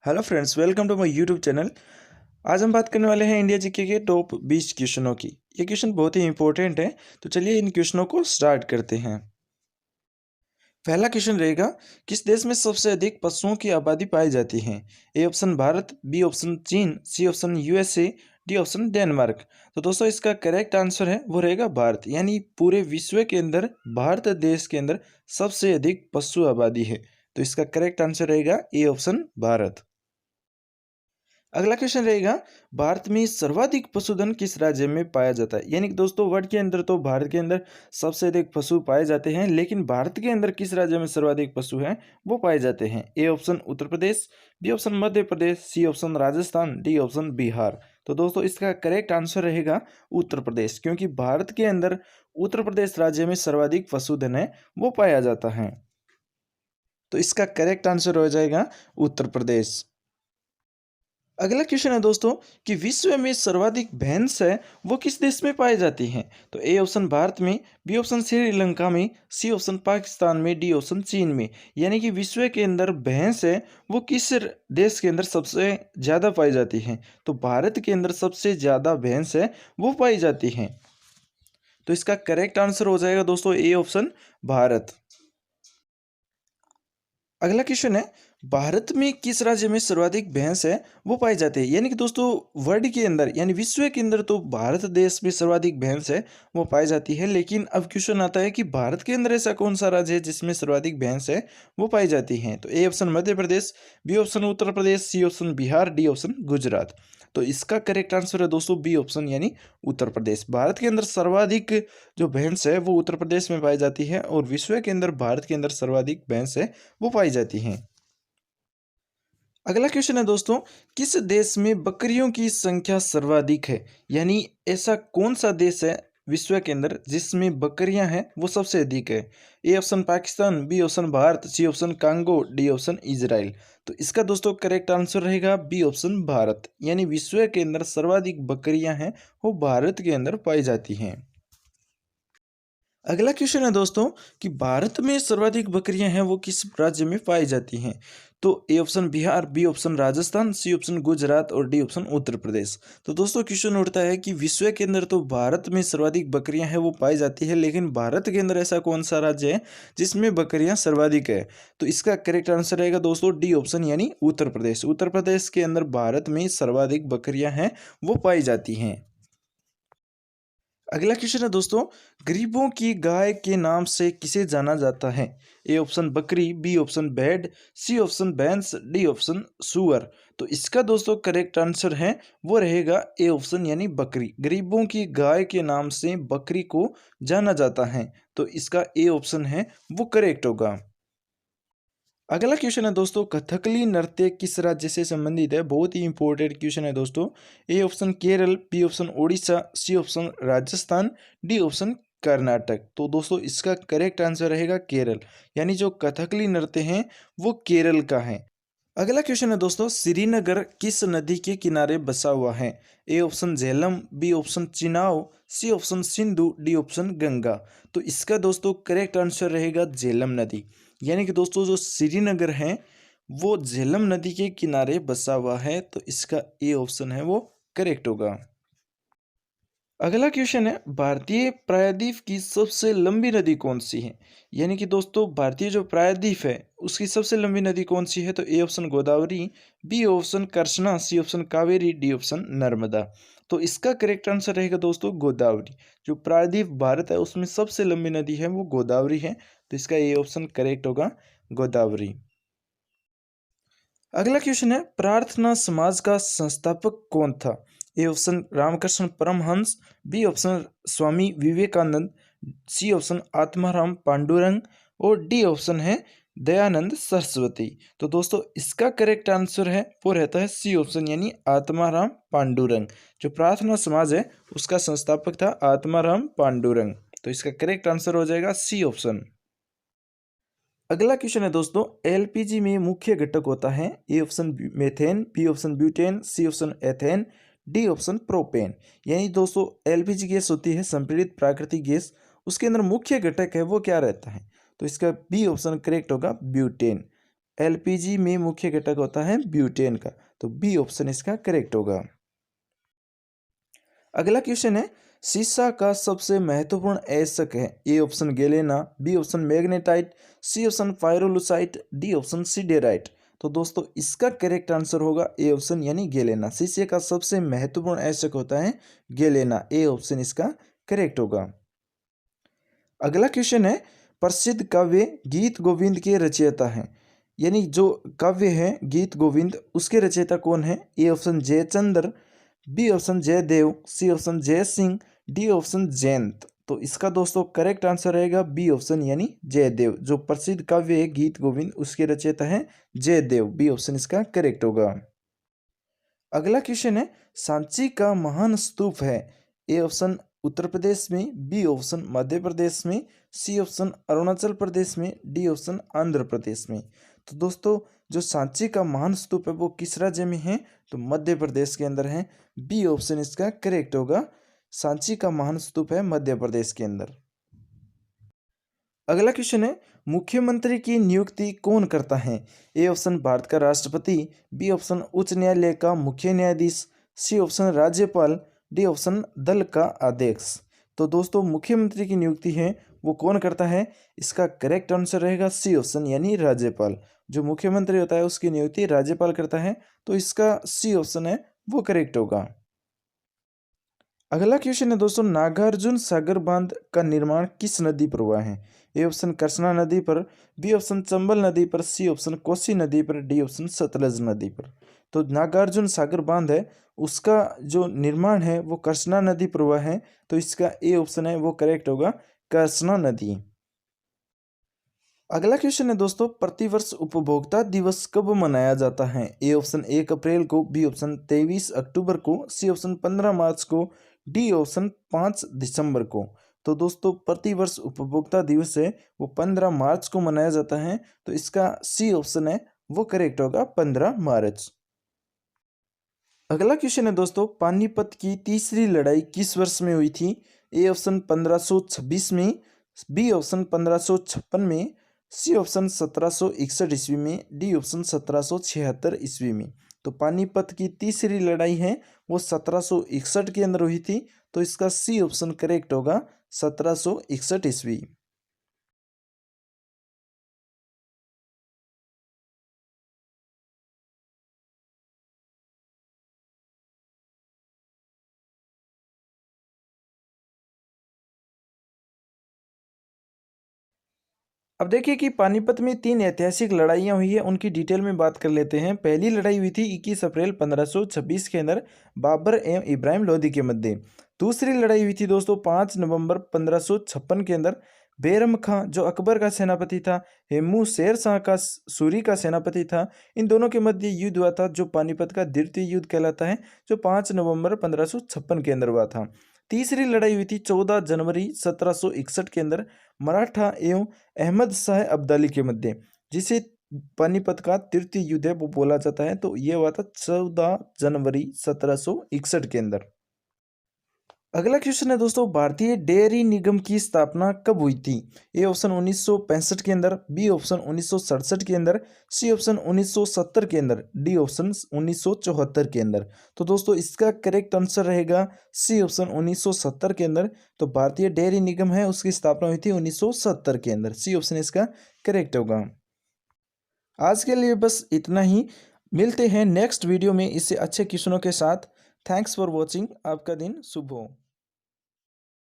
Hello friends, welcome to my YouTube channel. आज हम बात करने वाले हैं इंडिया जीके के टॉप 20 क्वेश्चनों की। ये क्वेश्चन बहुत ही इंपॉर्टेंट है, तो चलिए इन क्वेश्चनों को स्टार्ट करते हैं। पहला क्वेश्चन रहेगा, किस देश में सबसे अधिक पशुओं की आबादी पाई जाती है? A option Bharat, B option चीन, C option USA, D option Denmark. तो दोस्तों इसका करेक्ट आंसर है वो रहेगा भारत, यानी पूरे विश्व के अंदर भारत देश के अंदर सबसे अधिक पशु आबादी है। तो इसका करेक्ट आंसर रहेगा ए ऑप्शन भारत। अगला क्वेश्चन रहेगा, भारत में सर्वाधिक पशुधन किस राज्य में पाया जाता है? यानी कि दोस्तों वर्ल्ड के अंदर तो भारत के अंदर सबसे अधिक पशु पाए जाते हैं, लेकिन भारत के अंदर किस राज्य में सर्वाधिक पशु हैं वो पाए जाते हैं? A option Uttar Pradesh, B option Madhya Pradesh, C option Rajasthan, D option Bihar. तो दोस्तों इसका करेक्ट आंसर रहेगा उत्तर प्रदेश, क्योंकि भारत के अंदर उत्तर प्रदेश राज्य में सर्वाधिक पशुधन है वो पाया जाता है। तो इसका करेक्ट आंसर हो जाएगा उत्तर प्रदेश। अगला क्वेश्चन है दोस्तों कि विश्व में सर्वाधिक भैंस है वो किस देश में पाई जाती हैं? तो ए ऑप्शन भारत में, बी ऑप्शन श्रीलंका में, सी ऑप्शन पाकिस्तान में, डी ऑप्शन चीन में। यानी कि विश्व के अंदर भैंस है वो किस देश के अंदर सबसे ज़्यादा पाई जाती हैं? तो भारत के अंदर सबसे ज़्यादा भैंस है वो पाई जाती हैं। तो इसका करेक्ट आंसर हो जाएगा दोस्तों ए ऑप्शन भारत। अगला क्वेश्चन है, भारत में किस राज्य में सर्वाधिक भैंस है वो पाई जाती है? यानी कि दोस्तों वर्ल्ड के अंदर यानी विश्व के अंदर तो भारत देश में सर्वाधिक भैंस है वो पाई जाती है, लेकिन अब क्वेश्चन आता है कि भारत के अंदर ऐसा कौन सा राज्य है जिसमें सर्वाधिक भैंस है वो पाई जाती हैं? तो A option Madhya Pradesh, B option Uttar Pradesh, C option Bihar, D option Gujarat. तो इसका करेक्ट आंसर है दोस्तों बी ऑप्शन यानी उत्तर प्रदेश। भारत के अंदर सर्वाधिक जो भैंस है वो उत्तर प्रदेश में पाई जाती है, और विश्व के अंदर भारत के अंदर सर्वाधिक भैंस है वो पाई जाती हैं। अगला क्वेश्चन है दोस्तों, किस देश में बकरियों की संख्या सर्वाधिक है? यानी ऐसा कौन सा देश है विश्व के अंदर जिसमें बकरियां हैं वो सबसे अधिक है? A option Pakistan, B option Bharat, C option Congo, D option Israel. तो इसका दोस्तों करेक्ट आंसर रहेगा बी ऑप्शन भारत, यानी विश्व के अंदर सर्वाधिक बकरियां हैं वो भारत के अंदर पाई जाती हैं। अगला क्वेश्चन है दोस्तों कि भारत में सर्वाधिक बकरियां हैं वो किस राज्य में पाई जाती हैं? तो A option Bihar, B option Rajasthan, C option Gujarat और डी ऑप्शन उत्तर प्रदेश। तो दोस्तों क्वेश्चन उठता है कि विश्व के अंदर तो भारत में सर्वाधिक बकरियां हैं वो पाई जाती है, लेकिन भारत के अंदर ऐसा कौन सा राज्य है जिसमें बकरियां सर्वाधिक है? तो इसका करेक्ट आंसर रहेगा दोस्तों डी ऑप्शन यानी उत्तर प्रदेश। उत्तर प्रदेश के अंदर भारत में सर्वाधिक बकरियां हैं वो पाई जाती हैं। अगला क्वेश्चन है दोस्तों, गरीबों की गाय के नाम से किसे जाना जाता है? ए ऑप्शन बकरी, बी ऑप्शन भेड़, सी ऑप्शन भैंस, डी ऑप्शन सुअर। तो इसका दोस्तों करेक्ट आंसर है वो रहेगा ए ऑप्शन यानी बकरी। गरीबों की गाय के नाम से बकरी को जाना जाता है, तो इसका ए ऑप्शन है वो करेक्ट होगा। अगला क्वेश्चन है दोस्तों, कथकली नृत्य किस राज्य से संबंधित है? बहुत ही इंपॉर्टेंट क्वेश्चन है दोस्तों। A option Kerala, B option Orissa, C option Rajasthan, D option Karnataka. तो दोस्तों इसका करेक्ट आंसर रहेगा केरल, यानी जो कथकली नृत्य है वो केरल का है। अगला क्वेश्चन है दोस्तों, श्रीनगर किस नदी के किनारे बसा हुआ है? A option Jhelum, B option Chenab, C option Sindhu, D option Ganga. तो इसका दोस्तों करेक्ट आंसर रहेगा झेलम नदी, यानी कि दोस्तों जो श्रीनगर है वो झेलम नदी के किनारे बसा हुआ है, तो इसका ए ऑप्शन है वो करेक्ट होगा। अगला क्वेश्चन है, भारतीय प्रायद्वीप की सबसे लंबी नदी कौन सी है? यानी कि दोस्तों भारतीय जो प्रायद्वीप है उसकी सबसे लंबी नदी कौन सी है? तो A option Godavari, B option Krishna, C option Kaveri, D option Narmada. तो इसका करेक्ट आंसर रहेगा दोस्तों गोदावरी। जो प्रायद्वीप भारत है उसमें सबसे लंबी नदी है वो गोदावरी है, तो इसका ए ऑप्शन करेक्ट होगा गोदावरी। अगला क्वेश्चन है, प्रार्थना समाज का संस्थापक कौन था? A option Ramakrishna Paramahamsa, B option Swami Vivekananda, C option Atmaram Pandurang और डी ऑप्शन है दयानंद सरस्वती। तो दोस्तों इसका करेक्ट आंसर है वो रहता है सी ऑप्शन यानी आत्माराम पांडुरंग। जो प्रार्थना समाज है उसका संस्थापक था आत्माराम पांडुरंग, तो इसका करेक्ट आंसर हो जाएगा सी ऑप्शन। अगला क्वेश्चन है दोस्तों, एलपीजी में मुख्य घटक होता है? A option methane, B option butane, C option ethane, D option propane. यानी दोस्तों एलपीजी गैस होती है संपीड़ित प्राकृतिक गैस, उसके अंदर मुख्य घटक है वो क्या रहता है? तो इसका बी ऑप्शन करेक्ट होगा ब्यूटेन। एलपीजी में मुख्य घटक होता है ब्यूटेन का। तो बी ऑप्शन इसका करेक्ट होगा। अगला क्वेश्चन है, सीसा का सबसे महत्वपूर्ण अयस्क है। A option galena, B option magnetite, C option pyrolusite, D option siderite. तो दोस्तों इसका करेक्ट आंसर होगा ए ऑप्शन यानी गैलेना। सीसे का सबसे महत्वपूर्ण अयस्क होता है गैलेना। ए ऑप्शन इसका करेक्ट होगा। अगला क्वेश्चन है, प्रसिद्ध काव्य गीत गोविंद के रचयिता हैं, यानी जो काव्य है गीत गोविंद उसके रचयिता कौन है। A option Jaichandra, B option Jayadev, C option Jai Singh, D option Jayant. तो इसका दोस्तों करेक्ट आंसर रहेगा बी ऑप्शन यानी जयदेव। जो प्रसिद्ध काव्य है गीत गोविंद उसके रचयिता है जयदेव। बी ऑप्शन इसका करेक्ट होगा। अगला क्वेश्चन है, सांची का महान स्तूप है। ए ऑप्शन उत्तर प्रदेश में, बी ऑप्शन मध्य प्रदेश में, सी ऑप्शन अरुणाचल प्रदेश में, डी ऑप्शन आंध्र प्रदेश में। तो दोस्तों जो सांची का महान स्तूप है वो किस राज्य में है, तो मध्य प्रदेश के अंदर है। बी ऑप्शन इसका करेक्ट होगा। सांची का महान स्तूप है मध्य प्रदेश के अंदर। अगला क्वेश्चन है, मुख्यमंत्री की नियुक्ति कौन करता है। ए ऑप्शन भारत का राष्ट्रपति, बी ऑप्शन उच्च न्यायालय का मुख्य न्यायाधीश, सी ऑप्शन राज्यपाल, डी ऑप्शन दल का अध्यक्ष। तो दोस्तों मुख्यमंत्री की नियुक्ति है वो कौन करता है, इसका करेक्ट आंसर रहेगा सी ऑप्शन यानी राज्यपाल। जो मुख्यमंत्री होता है उसकी नियुक्ति राज्यपाल करता है। तो इसका सी ऑप्शन है वो करेक्ट होगा। अगला क्वेश्चन है दोस्तों, नागार्जुन सागर बांध का निर्माण किस नदी पर हुआ है। ए ऑप्शन कृष्णा नदी पर, बी ऑप्शन चंबल नदी पर, सी ऑप्शन कोसी नदी पर, डी ऑप्शन सतलज नदी पर। तो नागार्जुन सागर बांध है उसका जो निर्माण है वो कृष्णा नदी पर हुआ है। तो इसका ए ऑप्शन है वो करेक्ट होगा, कृष्णा नदी। अगला क्वेश्चन है दोस्तों, प्रतिवर्ष उपभोक्ता दिवस कब मनाया जाता है। ए ऑप्शन 1 अप्रैल को, बी ऑप्शन 23 अक्टूबर को, सी ऑप्शन 15 मार्च को, डी ऑप्शन 5 दिसंबर को। तो दोस्तों प्रतिवर्ष उपभोक्ता दिवस है वो 15 मार्च को मनाया जाता है। तो इसका सी ऑप्शन है वो करेक्ट होगा, 15 मार्च। अगला क्वेश्चन है दोस्तों, पानीपत की तीसरी लड़ाई किस वर्ष में हुई थी। ए ऑप्शन 1526 में, बी ऑप्शन 1556 में, सी ऑप्शन 1761 ईस्वी में, डी ऑप्शन 1776 ईस्वी में। तो पानीपत की तीसरी लड़ाई है वो 1761 के अंदर हुई थी। तो इसका सी ऑप्शन करेक्ट होगा, 1761 ईस्वी। अब देखिए कि पानीपत में 3 ऐतिहासिक लड़ाइयाँ हुई है, उनकी डिटेल में बात कर लेते हैं। पहली लड़ाई हुई थी 21 अप्रैल 1526 के अंदर बाबर एवं इब्राहिम लोदी के मध्य। दूसरी लड़ाई हुई थी दोस्तों 5 नवंबर 1556 के अंदर बैरम खां जो अकबर का सेनापति था, हेमू शेर शाह का सूरी का सेनापति था, इन दोनों के मध्य युद्ध हुआ था जो पानीपत का द्वितीय युद्ध कहलाता है, जो 5 नवंबर 1556 के अंदर हुआ था। तीसरी लड़ाई हुई थी 14 जनवरी 1761 के अंदर मराठा एवं अहमद शाह अब्दाली के मध्य, जिसे पानीपत का तृतीय युद्ध है वो बोला जाता है। तो ये हुआ था 14 जनवरी 1761 के अंदर। अगला क्वेश्चन है दोस्तों, भारतीय डेयरी निगम की स्थापना कब हुई थी। ए ऑप्शन 1965 के अंदर, बी ऑप्शन 1967 के अंदर, सी ऑप्शन 1970 के अंदर, डी ऑप्शन 1974 के अंदर। तो दोस्तों इसका करेक्ट आंसर रहेगा सी ऑप्शन 1970 के अंदर। तो भारतीय डेयरी निगम है उसकी स्थापना हुई थी 1970 के अंदर। सी ऑप्शन इसका करेक्ट होगा। आज के लिए बस इतना ही, मिलते हैं नेक्स्ट वीडियो में इससे अच्छे क्वेश्चनों के साथ। Thanks for watching. आपका दिन शुभ हो।